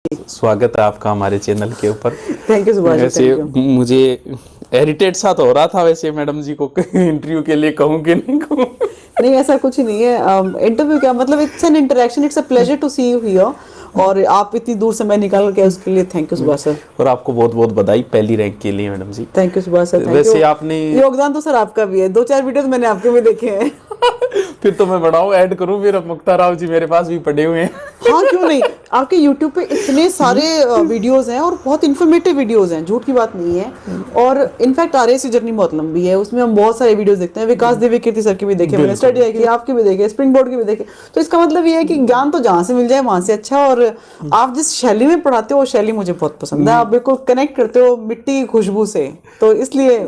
स्वागत है आपका हमारे चैनल के ऊपर। थैंक यू सुभाष जी, वैसे थैंक यू। मुझे इरिटेट सा तो हो रहा था वैसे मैडम जी को इंटरव्यू के लिए कहूँ कि नहीं कहूँ। नहीं, ऐसा कुछ नहीं है। इंटरव्यू क्या मतलब, it's an interaction, it's a pleasure to see you here. और आप इतनी दूर समय निकाल के उसके लिए थैंक यू सुभाष सर। और आपको बहुत बहुत बधाई पहली रैंक के लिए madam ji. Thank you Subhash sir, thank you. वैसे आपने योगदान तो सर आपका भी है, 2-4 वीडियोस मैंने आपके भी देखे हैं। फिर तो मैं बढ़ाऊं ऐड करूं, फिर अब मुक्ता राव जी मेरे पास भी पड़े हुए हैं। हाँ, क्यों नहीं। आपके YouTube पे इतने सारे वीडियोस हैं और बहुत इन्फॉर्मेटिव वीडियोस हैं, झूठ की बात नहीं है। और इनफैक्ट RAS की जर्नी बहुत लंबी है, उसमें हम बहुत सारे वीडियोस देखते हैं। विकास देवी कीर्ति सर के भी देखे मैंने, स्टडी आई की आपके भी देखे, स्प्रिंग बोर्ड के भी देखे। तो इसका मतलब ये है कि ज्ञान तो जहाँ से मिल जाए वहां से अच्छा। और आप जिस शैली में पढ़ाते हो वो शैली मुझे बहुत पसंद है। आप बिल्कुल कनेक्ट करते हो मिट्टी की खुशबू से, तो इसलिए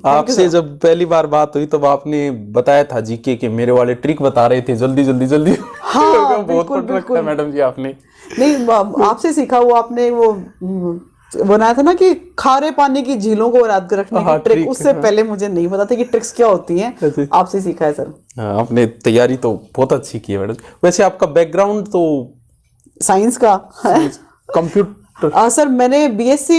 आपसे जब पहली बार बात हुई तब आपने बताया था जीके के मेरे वाले ट्रिक बता रहे थे, जल्दी जल्दी जल्दी। हाँ, बहुत बिल्कुल पढ़ रखा है मैडम जी आपने। नहीं, आपसे सीखा हुआ आपने वो बनाया था ना कि खारे पानी की झीलों को याद कर रखने की ट्रिक। उससे पहले मुझे नहीं पता था कि ट्रिक्स क्या होती हैं, आपसे सीखा है सर। आपने तैयारी तो बहुत अच्छी की है मैडम। वैसे आपका बैकग्राउंड तो साइंस का है। कंप्यूटर सर मैंने BSc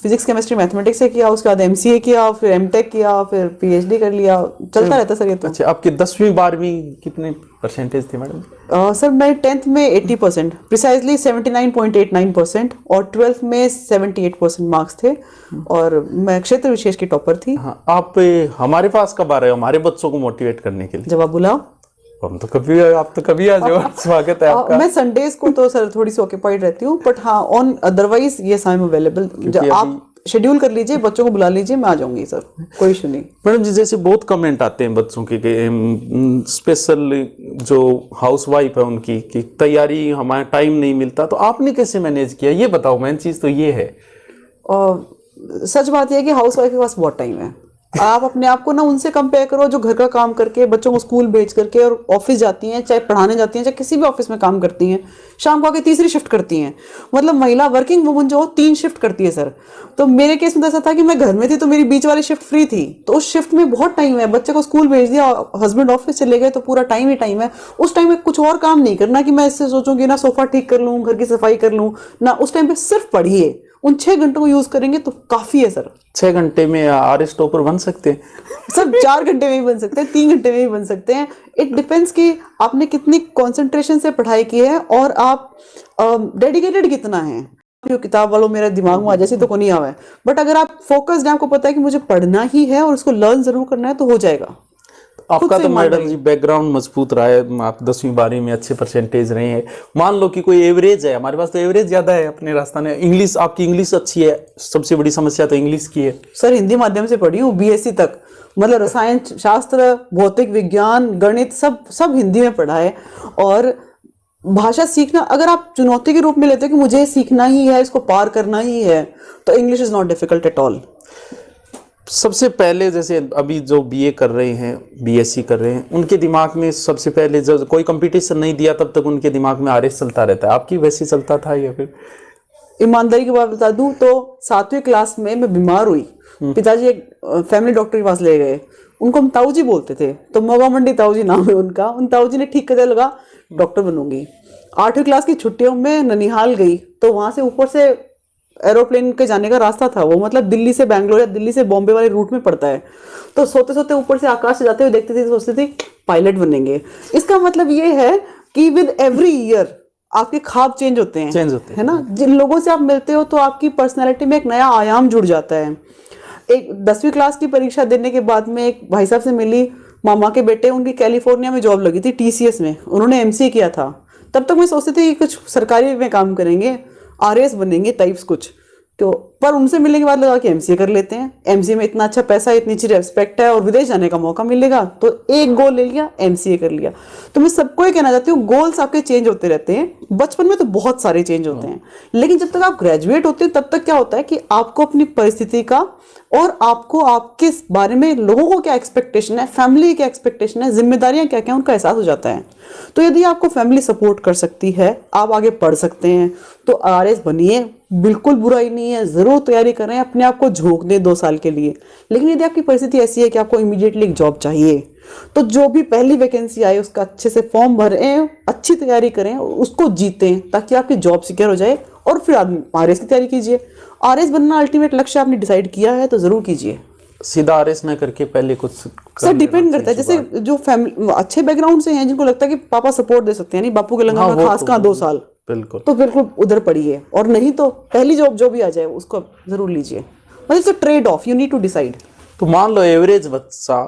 फिजिक्स केमिस्ट्री मैथमेटिक्स से किया, उसके बाद MCA किया, फिर MTech किया, फिर PhD कर लिया। चलता रहता सर ये तो। अच्छा, आपके 10वीं 12वीं कितने परसेंटेज थे मैडम? सर मैं 10th में 80%, प्रिसाइजली 79.89%, और 12th में 78% मार्क्स थे। और मैं क्षेत्र विशेष की टॉपर थी। हाँ, आप हमारे पास कब आ रहे हो हमारे बच्चों को मोटिवेट करने के लिए? जब आप बुलाओ। हम तो कभी, आप तो कभी आ जाओ। स्वागत है आपका। मैं संडेज को तो सर थोड़ी सी ऑक्यूपाइड रहती हूँ, बट हाँ ऑन अदरवाइज ये आई एम अवेलेबल। आप शेड्यूल कर लीजिए, बच्चों को बुला लीजिए, मैं आ जाऊंगी सर, कोई इशू नहीं। मैडम जी, जैसे बहुत कमेंट आते हैं बच्चों के स्पेशल जो हाउसवाइफ है उनकी कि तैयारी हमारा टाइम नहीं मिलता, तो आपने कैसे मैनेज किया ये बताओ। मेन चीज तो ये है। सच बात यह है कि हाउसवाइफ के पास बहुत टाइम है। आप अपने आप को ना उनसे कंपेयर करो जो घर का काम करके बच्चों को स्कूल भेज करके और ऑफिस जाती हैं, चाहे पढ़ाने जाती हैं, चाहे किसी भी ऑफिस में काम करती हैं, शाम को आके तीसरी शिफ्ट करती हैं। मतलब महिला वर्किंग वुमन जो 3 शिफ्ट करती है सर। तो मेरे केस में तो ऐसा था कि मैं घर में थी तो मेरी बीच वाली शिफ्ट फ्री थी, तो उस शिफ्ट में बहुत टाइम है। बच्चे को स्कूल भेज दिया, हस्बैंड ऑफिस चले गए, तो पूरा टाइम ही टाइम है। उस टाइम में कुछ और काम नहीं करना कि मैं इससे सोचूंगी ना सोफा ठीक कर लूँ, घर की सफाई कर लूँ ना। उस टाइम पे सिर्फ पढ़िए। उन 6 घंटों को यूज करेंगे तो काफी है सर। 6 घंटे में RS टॉपर बन सकते हैं सर 4 घंटे में भी बन सकते हैं, 3 घंटे में भी बन सकते हैं। इट डिपेंड्स कि आपने कितनी कंसंट्रेशन से पढ़ाई की है और आप डेडिकेटेड कितना है। किताब वालों मेरा दिमाग में आ जैसे तो को नहीं आवा है, बट अगर आप फोकस्ड हैं, आपको पता है कि मुझे पढ़ना ही है और इसको लर्न जरूर करना है, तो हो जाएगा। आपका तो मैडम जी बैकग्राउंड मजबूत रहा है। आप 10वीं 12वीं में अच्छे परसेंटेज रहे हैं। मान लो कि कोई एवरेज है, हमारे पास तो एवरेज ज्यादा है अपने राजस्थान में। इंग्लिश, आपकी इंग्लिश अच्छी है, सबसे बड़ी समस्या तो इंग्लिश की है। सर हिंदी माध्यम से पढ़ी हूँ BSc तक, मतलब रसायन शास्त्र, भौतिक विज्ञान, गणित सब हिंदी में पढ़ा है। और भाषा सीखना अगर आप चुनौती के रूप में लेते हो कि मुझे सीखना ही है, इसको पार करना ही है, तो English is not difficult at all. सबसे पहले जैसे अभी जो BA कर रहे हैं, BSc कर रहे हैं, उनके दिमाग में सबसे पहले जब कोई कंपटीशन नहीं दिया तब तक उनके दिमाग में RS चलता रहता है। आपकी वैसे चलता था या फिर? ईमानदारी की बात बता दूं तो 7वीं क्लास में मैं बीमार हुई। पिताजी एक फैमिली डॉक्टर के पास ले गए। उनको हम ताऊ जी बोलते थे, तो मोगा मंडी ताऊ जी नाम है उनका। उन ताऊ जी ने ठीक करने लगा डॉक्टर बनूंगी। 8वीं क्लास की छुट्टियों में ननिहाल गई, तो वहां से ऊपर से एरोप्लेन के जाने का रास्ता था, वो मतलब दिल्ली से बैंगलोर या दिल्ली से बॉम्बे वाले रूट में पड़ता है। तो सोते सोते ऊपर से आकाश से जाते हुए देखती थी, सोचती थी पायलट बनेंगे। इसका मतलब ये है कि विद एवरी ईयर आपके ख्वाब चेंज होते हैं, है ना। जिन लोगों से आप मिलते हो तो आपकी पर्सनैलिटी में एक नया आयाम जुड़ जाता है। एक 10वीं क्लास की परीक्षा देने के बाद में एक भाई साहब से मिली, मामा के बेटे, उनकी कैलिफोर्निया में जॉब लगी थी TCS में, उन्होंने MCA किया था। तब तक मैं सोचती थी कि कुछ सरकारी में काम करेंगे, RS बनेंगे टाइप्स कुछ। तो पर उनसे मिलने के बाद लगा कि MCA कर लेते हैं, MCA में इतना अच्छा पैसा, इतनी अच्छी रेस्पेक्ट है और विदेश जाने का मौका मिलेगा, तो एक गोल ले लिया, MCA कर लिया। तो मैं सबको ये कहना चाहती हूँ, गोल्स आपके चेंज होते रहते हैं। बचपन में तो बहुत सारे चेंज होते हैं, लेकिन जब तक आप ग्रेजुएट होते हैं तब तक क्या होता है कि आपको अपनी परिस्थिति का और आपको आपके बारे में लोगों को क्या एक्सपेक्टेशन है, फैमिली क्या एक्सपेक्टेशन है, जिम्मेदारियां क्या क्या, उनका एहसास हो जाता है। तो यदि आपको फैमिली सपोर्ट कर सकती है, आप आगे पढ़ सकते हैं, तो RS बनिए, बिल्कुल बुराई नहीं है, जरूर तैयारी करें, अपने आप को झोंक दें 2 साल के लिए। लेकिन यदि आपकी परिस्थिति ऐसी है कि आपको इमीडिएटली एक जॉब चाहिए, तो जो भी पहली वैकेंसी आए उसका अच्छे से फॉर्म भरें, अच्छी तैयारी करें, उसको जीतें, ताकि आपकी जॉब सिक्योर हो जाए और और फिर आदमी आरएस की तैयारी कीजिए। आरएस बनना अल्टीमेट लक्ष्य आपने डिसाइड किया है तो जरूर कीजिए। सीधा आरएस ना करके पहले कुछ सर डिपेंड करता है, जैसे जो फैमिली अच्छे बैकग्राउंड से हैं, जिनको लगता है कि पापा सपोर्ट दे सकते हैं, नहीं बापू के लंगा हाँ, का वो खास तो कहाँ 2 साल, बिल्कुल। तो बिल्कुल उधर पढ़िए, और नहीं तो पहली जॉब जो भी आ जाए उसको जरूर लीजिए। मतलब it's a trade off, you need to decide. तो मान लो एवरेज बच्चा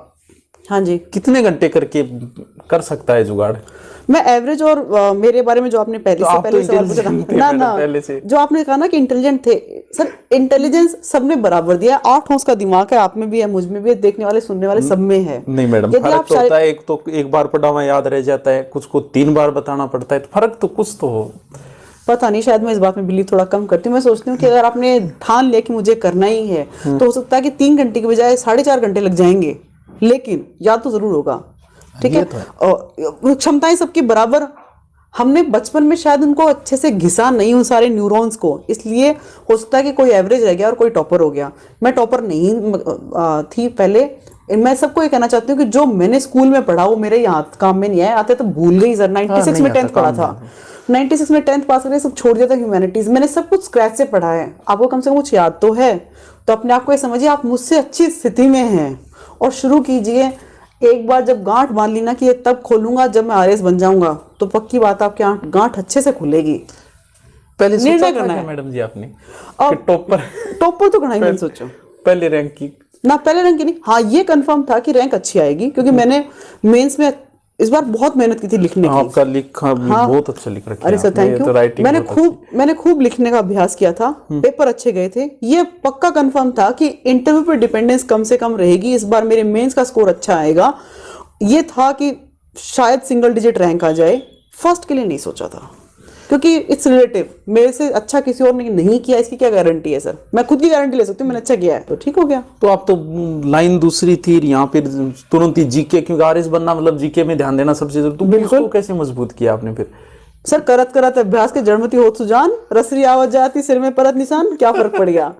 हाँ जी, कितने घंटे करके कर सकता है जुगाड़? मैं एवरेज और मेरे बारे में जो आपने पहले तो से आप पहले तो सवाल पूछा था intelligent थे ना मैडम ना, पहले से। जो आपने कहा ना कि इंटेलिजेंट थे, सर इंटेलिजेंस सबने बराबर दिया है। 8 होंस का दिमाग है, आप में भी है, मुझ में भी है, देखने वाले सुनने वाले सब में है। नहीं मैडम, यदि फर्क आप तो होता है, एक तो एक बार पढ़ा हुआ याद रह जाता है, कुछ को 3 बार बताना पड़ता है, तो फर्क तो कुछ तो हो। पता नहीं, शायद मैं इस बात में बिलीव थोड़ा कम करती हूँ। मैं सोचती हूँ कि अगर आपने ठान लिया कि मुझे करना ही है, तो हो सकता है कि 3 घंटे के बजाय 4.5 घंटे लग जाएंगे, लेकिन याद तो जरूर होगा। ठीक है, और क्षमताएं सबकी बराबर, हमने बचपन में शायद उनको अच्छे से घिसा नहीं उन सारे न्यूरॉन्स को, इसलिए हो सकता है कि कोई एवरेज रह गया और कोई टॉपर हो गया। मैं टॉपर नहीं थी पहले। मैं सबको ये कहना चाहती हूँ कि जो मैंने स्कूल में पढ़ा वो मेरे यहाँ काम में नहीं आया, आते तो भूल गई सर। 96 में 10th पढ़ा था, 96 में 10th पास करके सब छोड़ दिया था ह्यूमैनिटीज। मैंने सब कुछ स्क्रैच से पढ़ा है, आपको कम से कम कुछ याद तो है। तो अपने आप को ये समझिए आप मुझसे अच्छी स्थिति में हैं, और शुरू कीजिए। एक बार जब गांठ बांध ली ना कि ये तब खोलूंगा जब मैं आरएस बन जाऊंगा, तो पक्की बात आपकी गांठ अच्छे से खुलेगी। पहले निर्णय सोचा करना था है क्या मैडम जी आपने अब कि टॉपर टॉपर तो करना ही नहीं सोचो पहले रैंक की? ना, पहले रैंक की नहीं। हाँ ये कंफर्म था कि रैंक अच्छी आएगी, क्योंकि मैंने मेंस में इस बार बहुत मेहनत की थी लिखने की। आपका लिखा भी हाँ। बहुत अच्छा लिख रखा है अरे सर आपने, थैंक तो यू। राइटिंग मैंने खूब लिखने का अभ्यास किया था, पेपर अच्छे गए थे। ये पक्का कंफर्म था कि इंटरव्यू पर डिपेंडेंस कम से कम रहेगी, इस बार मेरे मेंस का स्कोर अच्छा आएगा। ये था कि शायद सिंगल डिजिट रैंक आ जाए। फर्स्ट के लिए नहीं सोचा था, क्योंकि इट्स रिलेटिव। मेरे से अच्छा किसी और ने नहीं किया, इसकी क्या गारंटी है सर? मैं खुद की गारंटी ले सकती हूँ, मैंने अच्छा किया है तो ठीक हो गया। तो आप तो लाइन दूसरी थी यहाँ पे तुरंत ही जीके, क्योंकि आरएस बनना मतलब जीके में ध्यान देना सबसे जरूरी। तो बिल्कुल कैसे मजबूत किया आपने फिर? सर करत करत अभ्यास के जड़मती होत सुजान, रसरी आवत जाती सिर में परत निशान, क्या फर्क पड़ गया।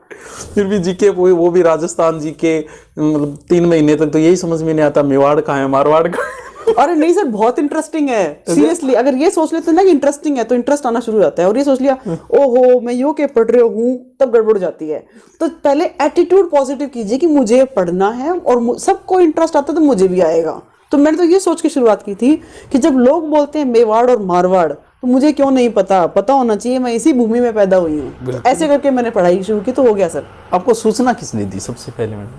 फिर भी जीके वो भी राजस्थान जीके, मतलब 3 महीने तक तो यही समझ में नहीं आता मेवाड़ कहाँ है मारवाड़ कहाँ है। अरे नहीं सर बहुत इंटरेस्टिंग है सीरियसली। अगर ये सोच लेते ना कि इंटरेस्टिंग है तो इंटरेस्ट आना शुरू हो जाता है, और ये सोच लिया ओहो मैं यो के पढ़ रहे हूँ, तब गड़बड़ जाती है। तो पहले एटीट्यूड पॉजिटिव कीजिए कि मुझे पढ़ना है, और सबको इंटरेस्ट आता है तो मुझे भी आएगा। तो मैंने तो ये सोच के शुरुआत की थी कि जब लोग बोलते हैं मेवाड़ और मारवाड़, तो मुझे क्यों नहीं पता होना चाहिए, मैं इसी भूमि में पैदा हुई हूँ। तो ऐसे करके मैंने पढ़ाई शुरू की, तो हो गया सर। आपको सूचना किसने दी सबसे पहले मैडम?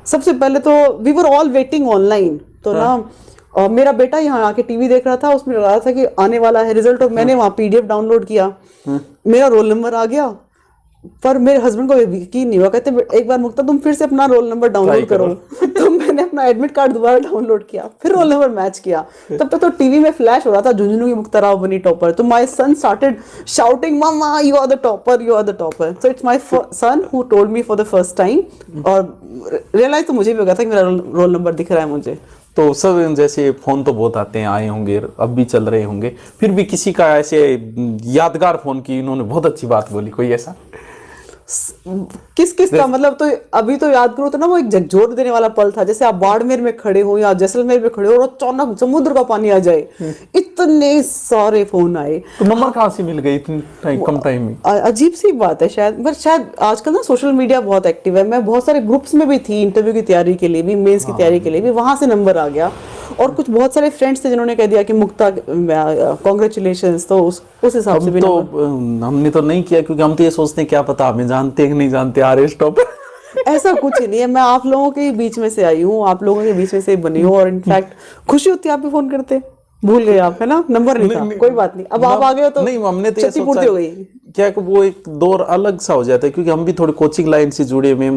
सबसे पहले तो we were all waiting online, तो ना मेरा बेटा यहाँ आके टीवी देख रहा था, उसमें रहा था कि आने वाला है रिजल्ट, और मैंने वहाँ पीडीएफ डाउनलोड किया। मेरा रोल नंबर आ गया, पर मेरे हस्बैंड को यकीन नहीं हुआ। कहते एक बार मुक्ता तुम फिर से अपना रोल नंबर डाउनलोड करो। तो मैंने अपना एडमिट कार्ड दोबारा डाउनलोड किया, फिर रोल नंबर मैच किया। तब तक तो टीवी में फ्लैश हो रहा था झुंझुनू की मुक्ता राव बनी टॉपर। तो my son started shouting mamma you are the topper, you are the topper. So it's my son who told me for the first time, और रियलाइज तो मुझे भी हो गया था कि मेरा रोल नंबर दिख रहा है मुझे। तो सब जैसे फोन तो बहुत आते हैं, आए होंगे, अब भी चल रहे होंगे, फिर भी किसी का ऐसे यादगार फोन की इन्होंने बहुत अच्छी बात बोली, कोई ऐसा? किस का मतलब, तो अभी तो याद करो तो ना, वो एक झकझोर देने वाला पल था। जैसे आप बाड़मेर में खड़े हो या जैसलमेर में खड़े हो और अचानक समुद्र का पानी आ जाए, इतने सारे फोन आए। तो नंबर कहाँ से मिल गई इतनी कम टाइम में? अजीब सी बात है शायद, पर शायद आजकल ना सोशल मीडिया बहुत एक्टिव है। मैं बहुत सारे ग्रुप्स में भी थी, इंटरव्यू की तैयारी के लिए भी, मेंस की तैयारी के लिए भी, वहां से नंबर आ गया। और कुछ बहुत सारे फ्रेंड्स थे जिन्होंने कह दिया कि मुक्ता कांग्रेचुलेशंस, तो उस हिसाब से भी तो हमने तो नहीं किया, क्योंकि हम तो ये सोचते हैं क्या पता हमें जानते हैं कि नहीं जानते आरएस टॉपर। ऐसा कुछ ही नहीं है, मैं आप लोगों के बीच में से आई हूँ, आप लोगों के बीच में से बनी हूँ, और इनफैक्ट खुशी होती है आप भी फोन करते। भूल गए आप, है ना? नंबर नहीं था, कोई बात नहीं, अब आप आ गए हो तो नहीं, हमने तो ये क्षति पूर्ति हो गई। क्या कि वो एक दौर अलग सा हो जाता है, क्योंकि हम भी थोड़ी कोचिंग लाइन से जुड़े हुए,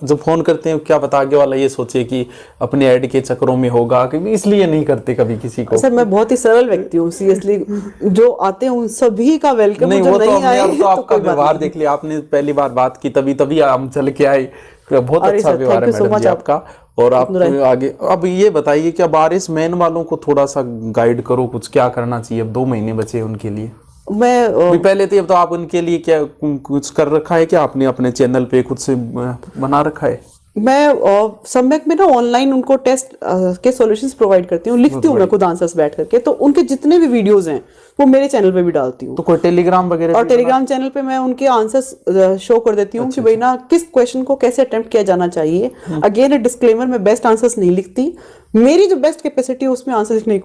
जब फोन करते हैं क्या पता आगे वाला ये सोचे कि अपने ऐड के चक्करों में होगा, क्योंकि इसलिए नहीं करते कभी किसी को। सर मैं बहुत ही सरल व्यक्ति हूँ सीरियसली, जो आते हैं उन सभी का वेलकम। नहीं, जो वो तो नहीं आए हमने तो आपका व्यवहार देख लिया, आपने पहली बार बात की तभी हम चल के आए। बहुत अच्छा व्यवहार है मैडम जी आपका। और आप आगे अब ये बताइए कि अब आरएस मैन वालों को थोड़ा सा गाइड करो, कुछ क्या करना चाहिए? अब 2 महीने बचे उनके लिए। मैं पहले तो अब तो आप उनके लिए क्या कुछ कर रखा है क्या? आपने अपने चैनल पे खुद से बना रखा है? मैं सम्यक में ना ऑनलाइन उनको टेस्ट के सॉल्यूशंस प्रोवाइड करती हूँ, लिखती हूँ मैं खुद आंसर्स बैठ करके, तो उनके जितने भी वीडियोस हैं वो मेरे चैनल पे भी डालती हूँ। तो कोई टेलीग्राम वगैरह और टेलीग्राम चैनल पे मैं उनके आंसर्स शो कर देती हूँ कि भाई ना किस क्वेश्चन को कैसे अटेम्प्ट किया जाना चाहिए। अगेन ए डिस्क्लेमर, मैं बेस्ट आंसर्स नहीं लिखती, मेरी जो बेस्ट कैपेसिटी है उसमें आंसर लिखने की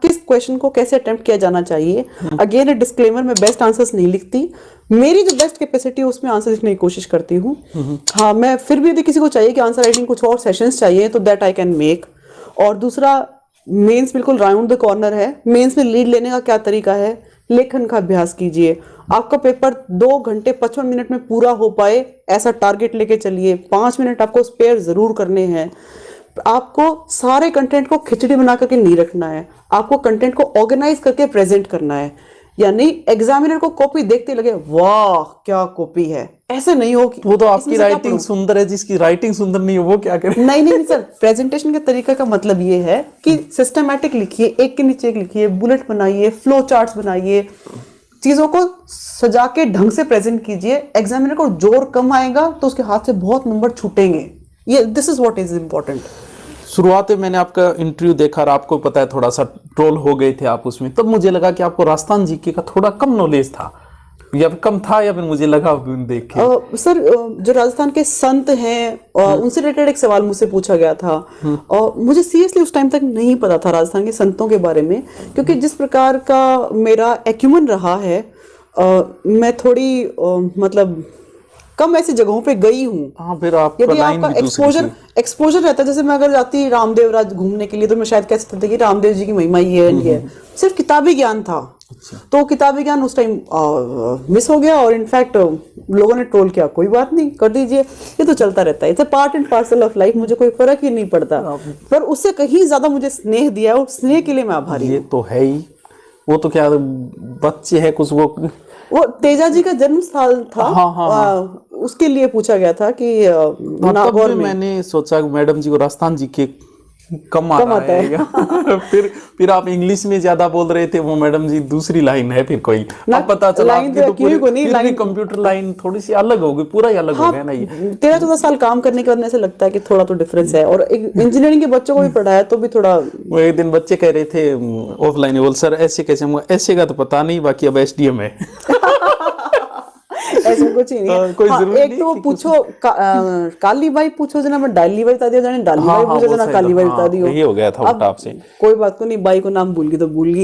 किस क्वेश्चन को कैसे अटेम्प्ट किया जाना चाहिए। अगेन ए डिस्क्लेमर, मैं बेस्ट आंसर्स नहीं लिखती, मेरी जो बेस्ट कैपेसिटी है उसमें आंसर लिखने की कोशिश करती हूँ। हाँ, मैं फिर भी यदि किसी को चाहिए कि आंसर राइटिंग कुछ और सेशंस चाहिए तो दैट आई कैन मेक। और दूसरा, मेंस बिल्कुल राउंड द कॉर्नर है। मेंस में लीड लेने का क्या तरीका है, लेखन का अभ्यास कीजिए। आपका पेपर 2 घंटे 55 मिनट में पूरा हो पाए ऐसा टारगेट लेके चलिए। 5 मिनट आपको स्पेयर जरूर करने हैं। आपको सारे कंटेंट को खिचड़ी बना करके नहीं रखना है, आपको कंटेंट को ऑर्गेनाइज करके प्रेजेंट करना है। यानी एग्जामिनर को कॉपी देखते लगे वाह क्या कॉपी है, ऐसे नहीं हो कि वो तो आपकी राइटिंग सुंदर है, जिसकी राइटिंग सुंदर नहीं है वो क्या करे। नहीं नहीं सर, प्रेजेंटेशन के तरीके का मतलब ये है कि सिस्टमैटिक लिखिए, एक के नीचे एक लिखिए, बुलेट बनाइए, फ्लो चार्ट्स बनाइए, चीजों को सजा के ढंग से प्रेजेंट कीजिए। एग्जामिनर को जोर कम आएगा तो उसके हाथ से बहुत नंबर छूटेंगे। ये this is what is important. शुरुआत में मैंने आपका इंटरव्यू देखा और आपको पता है थोड़ा सा ट्रोल हो गए थे आप उसमें, तब मुझे लगा कि आपको राजस्थान जीके का थोड़ा कम नॉलेज था, या फिर कम था, या फिर मुझे लगा देख के। सर, जो राजस्थान के संत हैं उनसे रिलेटेड एक सवाल मुझसे पूछा गया था और मुझे सीरियसली उस टाइम तक नहीं पता था राजस्थान के संतों के बारे में, क्योंकि जिस प्रकार का मेरा एक्यूमेन रहा है, मैं थोड़ी मतलब कम ऐसी जगहों पे गई हूँ। हाँ, फिर आप यदि आपका एक्सपोजर रहता है, जैसे मैं अगर जाती रामदेव राज घूमने के लिए तो मैं शायद कह सकती थी कि रामदेव जी की महिमा ये है, सिर्फ किताबी ज्ञान था। तो किताबी ज्ञान उस टाइम मिस हो गया और इनफैक्ट लोगों ने ट्रोल किया, कोई बात नहीं, कर दीजिए, ये तो चलता रहता है, it's a part and parcel of life, मुझे कोई फर्क ही नहीं पड़ता। पर उससे कहीं ज्यादा मुझे स्नेह दिया और स्नेह के लिए मैं आभारी हूँ। ये तो है ही, वो तो क्या बच्चे है कुछ, वो तेजा जी का जन्म स्थल था। हाँ। उसके लिए पूछा गया था कि नागौर में मैंने सोचा मैडम जी को राजस्थान जी के कम आता है। फिर आप इंग्लिश में ज्यादा बोल रहे थे, वो मैडम जी दूसरी लाइन है फिर कोई, अब पता चला आपकी तो पूरी कंप्यूटर लाइन थोड़ी सी अलग हो गई, पूरा ही अलग हो गया ना। ये 13-14 साल काम करने के बाद ऐसे लगता है कि थोड़ा तो डिफरेंस है। और इंजीनियरिंग के बच्चों को भी पढ़ाया तो भी थोड़ा, वो एक दिन बच्चे कह रहे थे ऑफलाइन, बोल सर ऐसे कैसे, ऐसे का तो पता नहीं, बाकी अब एसडीएम है। ऐसा कुछ ही नहीं है। कोई जरूरी एक तो वो पूछो काली बाई पूछो जना, मैं डाली बाई बता दिया जाने, डाली बाई पूछो जना काली बाई बता दियो। ये हो गया था आपसे। कोई बात को नहीं, बाई को नाम भूल गई तो भूल गई।